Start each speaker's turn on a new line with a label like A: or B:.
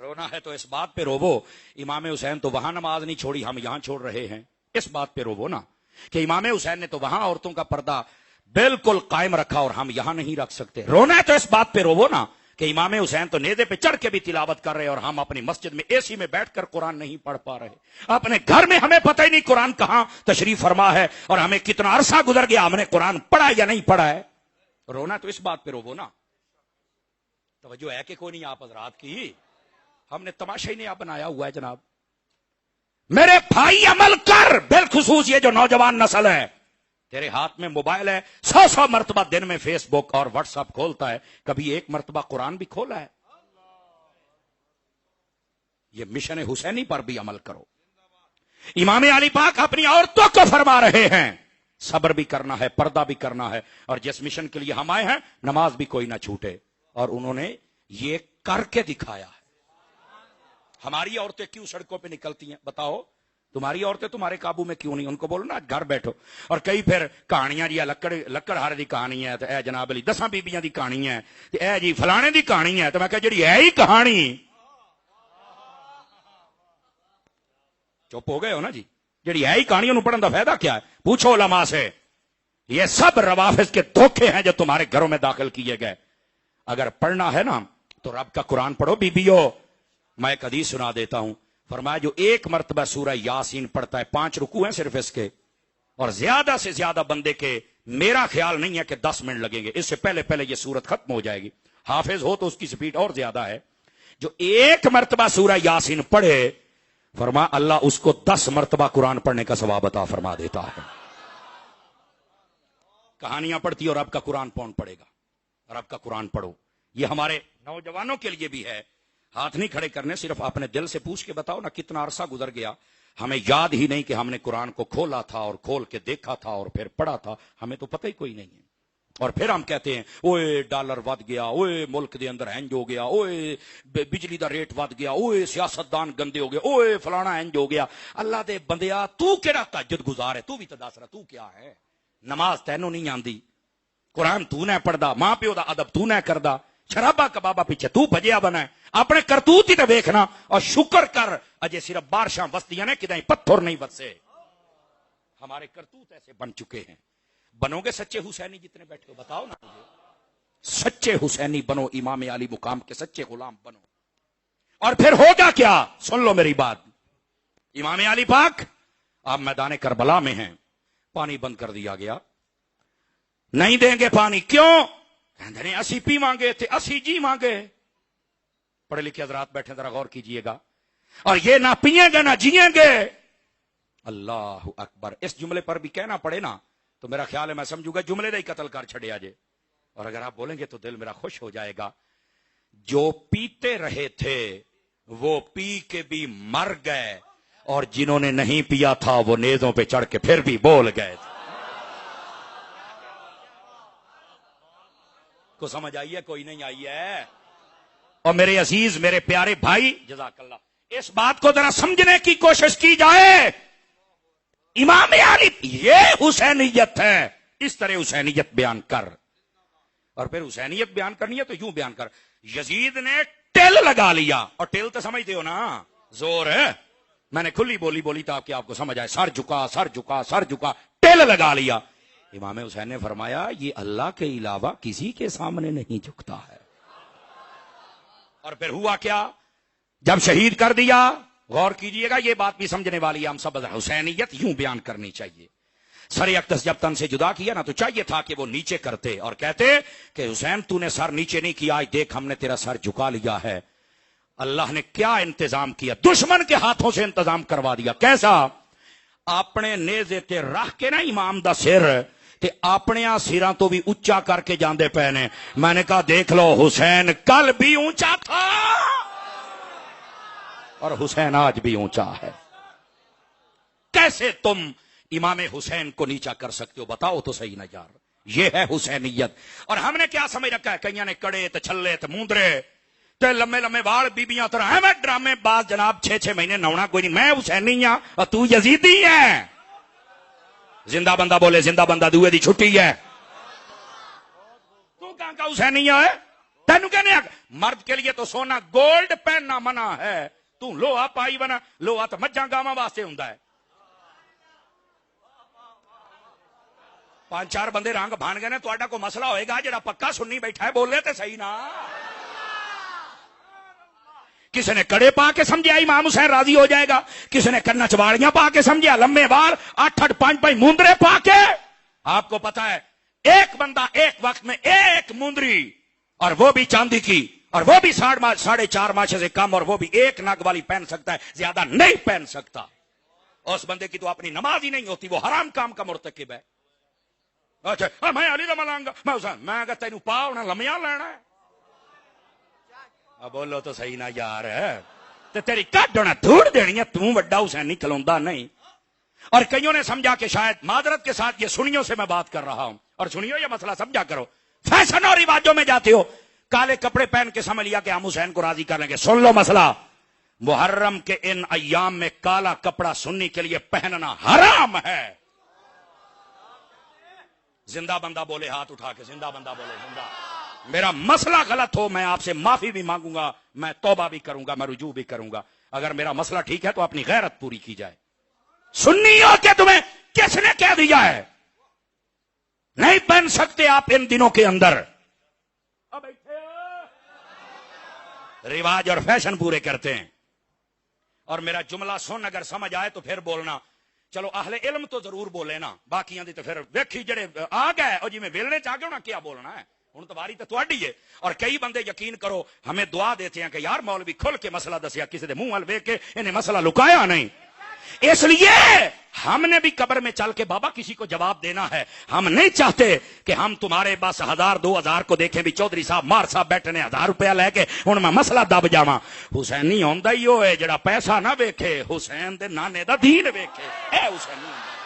A: رونا ہے تو اس بات پہ روو امام حسین تو وہاں نماز نہیں چھوڑی، ہم یہاں چھوڑ رہے ہیں، اس بات پہ روو نا کہ امام حسین نے تو وہاں عورتوں کا پردہ بالکل قائم رکھا اور ہم یہاں نہیں رکھ سکتے۔ رونا ہے تو اس بات پہ روو نا کہ امام حسین تو نیزے پہ چڑھ کے بھی تلاوت کر رہے اور ہم اپنی مسجد میں اے سی میں بیٹھ کر قرآن نہیں پڑھ پا رہے، اپنے گھر میں ہمیں پتہ ہی نہیں قرآن کہاں تشریف فرما ہے اور ہمیں کتنا عرصہ گزر گیا، ہم نے قرآن پڑھا یا نہیں پڑھا ہے۔ رونا تو اس بات پہ روو نا۔ توجہ ہے کہ کوئی نہیں آپ حضرات کی؟ ہم نے تماشا ہی نہیں بنایا ہوا ہے جناب۔ میرے بھائی عمل کر، بالخصوص یہ جو نوجوان نسل ہے، تیرے ہاتھ میں موبائل ہے، 100 مرتبہ دن میں فیس بک اور واٹس ایپ کھولتا ہے، کبھی ایک مرتبہ قرآن بھی کھولا ہے؟ یہ مشن حسینی پر بھی عمل کرو۔ امام علی پاک اپنی عورتوں کو فرما رہے ہیں صبر بھی کرنا ہے، پردہ بھی کرنا ہے، اور جس مشن کے لیے ہم آئے ہیں نماز بھی کوئی نہ چھوٹے، اور انہوں نے یہ کر کے دکھایا ہے۔ ہماری عورتیں کیوں سڑکوں پہ نکلتی ہیں بتاؤ؟ تمہاری عورتیں تمہارے قابو میں کیوں نہیں؟ ان کو بولو نا گھر بیٹھو۔ اور کئی پھر کہانیاں جی لکڑ ہار دی کہانی ہے تو اے جناب علی 10 بیبیاں دی کہانی ہے، اے جی فلانے دی کہانی ہے، تو میں کہا جڑی ہے ہی کہانی، چپ ہو گئے ہو نا جی؟ جڑی ہے ہی کہانی انہوں پڑھن دا فائدہ کیا ہے؟ پوچھو علماء سے۔ یہ سب روافظ کے دھوکے ہیں جو تمہارے گھروں میں داخل کیے گئے۔ اگر پڑھنا ہے نا تو رب کا قرآن پڑھو بیبیو۔ میں ایک حدیث سنا دیتا ہوں، فرمایا جو ایک مرتبہ سورہ یاسین پڑھتا ہے، 5 رکوع ہیں صرف اس کے، اور زیادہ سے زیادہ بندے کے میرا خیال نہیں ہے کہ 10 منٹ لگیں گے، اس سے پہلے پہلے یہ سورت ختم ہو جائے گی۔ حافظ ہو تو اس کی سپیڈ اور زیادہ ہے۔ جو ایک مرتبہ سورہ یاسین پڑھے، فرما اللہ اس کو 10 مرتبہ قرآن پڑھنے کا ثواب عطا فرما دیتا ہے۔ کہانیاں پڑھتی اور رب کا قرآن کون پڑھے گا؟ رب کا قرآن پڑھو۔ یہ ہمارے نوجوانوں کے لیے بھی ہے۔ ہاتھ نہیں کھڑے کرنے، صرف اپنے دل سے پوچھ کے بتاؤ نا کتنا عرصہ گزر گیا، ہمیں یاد ہی نہیں کہ ہم نے قرآن کو کھولا تھا اور کھول کے دیکھا تھا اور پھر پڑھا تھا، ہمیں تو پتہ ہی کوئی نہیں ہے۔ اور پھر ہم کہتے ہیں اوئے ڈالر ود گیا، اوئے ملک دے اندر ہینج ہو گیا، اوئے بجلی دا ریٹ ود گیا، اوئے سیاستدان گندے ہو گئے، اوئے فلانا ہینج ہو گیا۔ اللہ دے بندیا تو کیڑا تہجد گزار ہے؟ تو بھی تو دس رہا تو کیا ہے؟ نماز تینوں نہیں آندی، قرآن تو نہ پڑھدا، ماں پیو دا ادب تو نہ کردا، شرابا کبابا پیچھے تو بھجیا بنا ہے، اپنے کرتوت ہی تو دیکھنا اور شکر کر اجے صرف بارشاں وسطیاں نے کدیں پتھر نہیں وسے۔ ہمارے کرتوت ایسے بن چکے ہیں۔ بنو گے سچے حسینی جتنے بیٹھے ہو؟ بتاؤ نا مجھے۔ سچے حسینی بنو، امام علی مقام کے سچے غلام بنو۔ اور پھر ہوگا کیا؟ سن لو میری بات۔ امام علی پاک آپ میدان کربلا میں ہیں، پانی بند کر دیا گیا، نہیں دیں گے پانی، کیوں؟ کہندے اسی پی مانگے تھے، اسی جی مانگے۔ پڑھے لکھے حضرات بیٹھے ذرا غور کیجئے گا، اور یہ نہ پیئیں گے نہ جیئیں گے۔ اللہ اکبر۔ اس جملے پر بھی کہنا پڑے نا تو میرا خیال ہے میں سمجھوں گا جملے دا ہی قتل کر چھڑیا جے، اور اگر آپ بولیں گے تو دل میرا خوش ہو جائے گا۔ جو پیتے رہے تھے وہ پی کے بھی مر گئے، اور جنہوں نے نہیں پیا تھا وہ نیزوں پہ چڑھ کے پھر بھی بول گئے تھے۔ کو سمجھ آئی ہے؟ کوئی نہیں آئی ہے؟ اور میرے عزیز میرے پیارے بھائی جزاک اللہ، اس بات کو ذرا سمجھنے کی کوشش کی جائے۔ امام علی یہ حسینیت ہے، اس طرح حسینیت بیان کر۔ اور پھر حسینیت بیان کرنی ہے تو یوں بیان کر، یزید نے ٹل لگا لیا، اور ٹل تو سمجھتے ہو نا، زور ہے۔ میں نے کھلی بولی تھا کہ آپ کو سمجھ آئے، سر جھکا سر جھکا سر جھکا، ٹل لگا لیا۔ امام حسین نے فرمایا یہ اللہ کے علاوہ کسی کے سامنے نہیں جھکتا ہے۔ اور پھر ہوا کیا؟ جب شہید کر دیا، غور کیجئے گا یہ بات بھی سمجھنے والی ہے، ہم سب حسینیت یوں بیان کرنی چاہیے۔ سر اقدس جب تن سے جدا کیا نا تو چاہیے تھا کہ وہ نیچے کرتے اور کہتے کہ حسین تو نے سر نیچے نہیں کیا، آج دیکھ ہم نے تیرا سر جھکا لیا ہے۔ اللہ نے کیا انتظام کیا؟ دشمن کے ہاتھوں سے انتظام کروا دیا۔ کیسا؟ اپنے نیزے تے رکھ کے نا امام دا سر تے اپنے سیراں تو بھی اونچا کر کے جاندے پے نے۔ میں نے کہا دیکھ لو حسین کل بھی اونچا تھا اور حسین آج بھی اونچا ہے۔ کیسے تم امام حسین کو نیچا کر سکتے ہو؟ بتاؤ تو صحیح نہ یار۔ یہ ہے حسینیت۔ اور ہم نے کیا سمجھ رکھا ہے؟ کئیاں نے کڑے تے چھلے تے موندرے تے لمے لمے وال بیبیاں طرح ہے میں ڈرامے باز جناب 6 مہینے نونا کوئی نہیں، میں حسینی ہاں اور تو یزیدی ہے۔ زندہ بندہ بولے زندہ بندہ، دوے دی چھٹی ہے۔ تو کہاں کا حسینی ہے؟ تینو کہنے مرد کے لیے تو سونا گولڈ پہننا منع ہے، تو لوہا پائی بنا، لوہا تو مجھاں گاواں واسطے ہوندا ہے۔ 5-4 بندے رنگ بھان گئے نے، تہاڈا کوئی مسئلہ ہوئے گا جڑا پکا سنی بیٹھا ہے بولے تے صحیح نا۔ کسی نے کڑے پا کے سمجھا امام حسین راضی ہو جائے گا، کسی نے کنا چواڑیاں پا کے سمجھا، لمبے بال 8-8 5 مندرے پا کے۔ آپ کو پتا ہے ایک بندہ ایک وقت میں ایک مندری، اور وہ بھی چاندی کی، اور وہ بھی 4.5 ماچے سے کم، اور وہ بھی ایک نگ والی پہن سکتا ہے، زیادہ نہیں پہن سکتا۔ اس بندے کی تو اپنی نماز ہی نہیں ہوتی، وہ حرام کام کا مرتکب ہے۔ اچھا میں علی دا ملانگا، میں حسین، میں اگر تینوں پا ہونا لمیاں لینا ہے، اب بولو تو صحیح نہ یار ہے، تے تیری کٹ ہونا دھوڑ دینی ہے، تم وڈا حسین نہیں کھلوندا نہیں۔ اور کئیوں نے سمجھا کہ شاید معذرت کے ساتھ یہ سنیوں سے میں بات کر رہا ہوں، اور سنیوں یہ مسئلہ سمجھا کرو، فیشن اور رواجوں میں جاتے ہو، کالے کپڑے پہن کے سمجھ لیا کہ ہم حسین کو راضی کر لیں گے۔ سن لو مسئلہ، محرم کے ان ایام میں کالا کپڑا سنی کے لیے پہننا حرام ہے۔ زندہ بندہ بولے ہاتھ اٹھا کے، زندہ بندہ بولے زندہ۔ میرا مسئلہ غلط ہو میں آپ سے معافی بھی مانگوں گا، میں توبہ بھی کروں گا، میں رجوع بھی کروں گا۔ اگر میرا مسئلہ ٹھیک ہے تو اپنی غیرت پوری کی جائے۔ سنی ہو کہ تمہیں کس نے کہہ دیا ہے نہیں پہن سکتے آپ ان دنوں کے اندر؟ اب رواج اور فیشن پورے کرتے ہیں۔ اور میرا جملہ سن اگر سمجھ آئے تو پھر بولنا، چلو اہل علم تو ضرور بولے نا، باقیاں دی تو پھر ویکھی جڑے آ گئے اور جی میں ویلنے چاہ گیا ہونا کیا بولنا ہے، ہوں تو باری تو تہاڈی ہے۔ اور کئی بندے یقین کرو ہمیں دعا دیتے ہیں کہ یار مولوی کھل کے مسئلہ دسیا، کسی دے منہ ول ویکھ کے انہیں مسئلہ لکایا نہیں۔ اس لیے ہم نے بھی قبر میں چل کے بابا کسی کو جواب دینا ہے، ہم نہیں چاہتے کہ ہم تمہارے بس 1000-2000 کو دیکھیں بھی چودھری صاحب مار صاحب بیٹھے نے 1000 روپیہ لے کے ہوں میں مسئلہ دب جاواں۔ حسینی ہوندا ہی وہ ہے جڑا پیسہ نہ ویکھے، حسین دے نانے دا دین ویکھے، اے حسینی ہوندا۔